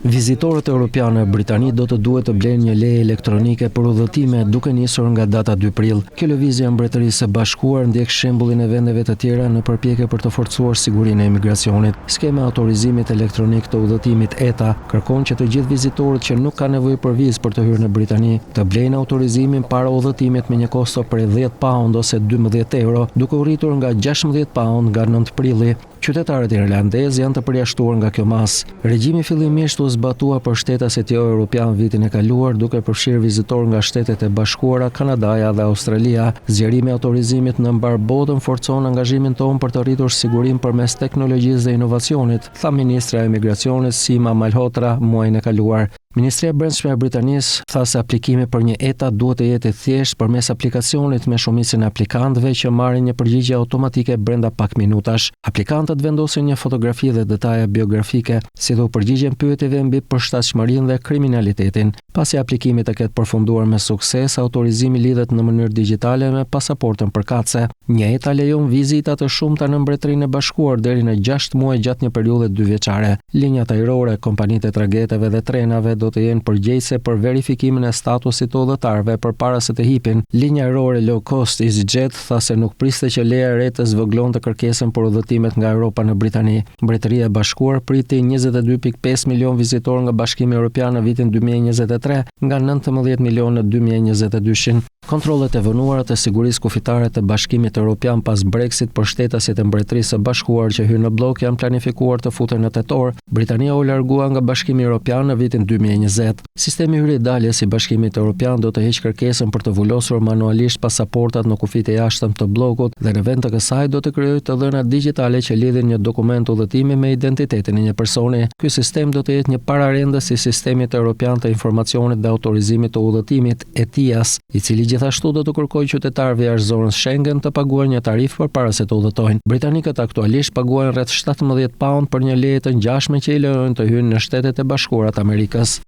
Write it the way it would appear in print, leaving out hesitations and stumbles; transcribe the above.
Vizitorët europianë në Britani do të duhet të blenë një leje elektronike për udhëtime duke nisur nga data 2 prill. Kjo lëvizje e Mbretërisë së Bashkuar ndjek shembullin e vendeve të tjera në përpjekje për të forcuar sigurinë e emigracionit. Skema e autorizimit elektronik të udhëtimit ETA kërkon që të gjithë vizitorët që nuk kanë nevojë për vizë për të hyrë në Britani të blejnë autorizimin para udhëtimit me një kosto prej £10 ose €12, duke u rritur nga £16 nga 9 prilli. Qytetarët irlandezë janë të përjashtuar nga kjo masë. Regjimi fillimisht u zbatua për shtetasit jo europian vitin e kaluar, duke përfshirë vizitorë nga Shtetet e Bashkuara, Kanadaja dhe Australia. Zgjerimi i autorizimit në mbar botën forcon angazhimin tonë për të rritur sigurinë përmes teknologjisë dhe inovacionit, tha ministra e emigracionit Sima Malhotra muajin e kaluar. Ministria e Brendshme e Britanisë tha se aplikimi për një ETA duhet të jetë i thjeshtë përmes aplikacionit me shumicën e aplikantëve që marrin një përgjigje automatike brenda pak minutash. Aplikantët vendosin një fotografi dhe detaje biografike, si dhe u përgjigjen pyetjeve mbi përshtatshmërinë dhe kriminalitetin. Pasi aplikimi të ketë përfunduar me sukses, autorizimi lidhet në mënyrë digjitale me pasaportën përkatëse. Një ETA lejon vizita të shumta në Mbretërinë e Bashkuar deri në 6 muaj gjatë një periudhe 2 vjeçare. Linjat ajrore, kompanitë e tragjeteve dhe trenave do të jenë përgjegjëse për verifikimin e statusit të udhëtarëve përpara se të hipin. Linja ajrore low cost EasyJet tha se nuk priste që leja e re të zvogëlonte kërkesën për udhëtimet nga Europa në Britani. Mbretëria e Bashkuar priti 22.5 milion vizitorë nga Bashkimi Evropian në vitin 2023, nga 19 milion në 2022. Kontrollet e vënuara të sigurisë kufitare të Bashkimit Evropian pas Brexit për shtetasit e Mbretërisë së Bashkuar që hyn në blok janë planifikuar të futen në tetor. Britania u largua nga Bashkimi Evropian në vitin 2020. Sistemi hyrje-daljes i Bashkimit Evropian do të heqë kërkesën për të vulosur manualisht pasaportat në kufit e jashtëm të bllokut dhe në vend të kësaj do të krijojë të dhëna digjitale që lidhin një dokument udhëtimi me identitetin e një personi. Ky sistem do të jetë një pararendës i sistemit evropian të informacionit dhe autorizimit të udhëtimit ETIAS, i cili gjithashtu do të kërkojë qytetarëve jashtë zonës Schengen të paguajnë një tarifë përpara se të udhëtojnë. Britanikët aktualisht paguajnë rreth £17 për një leje të ngjashme që i lejojnë të hyjnë në Shtetet e Bashkuara të Amerikës.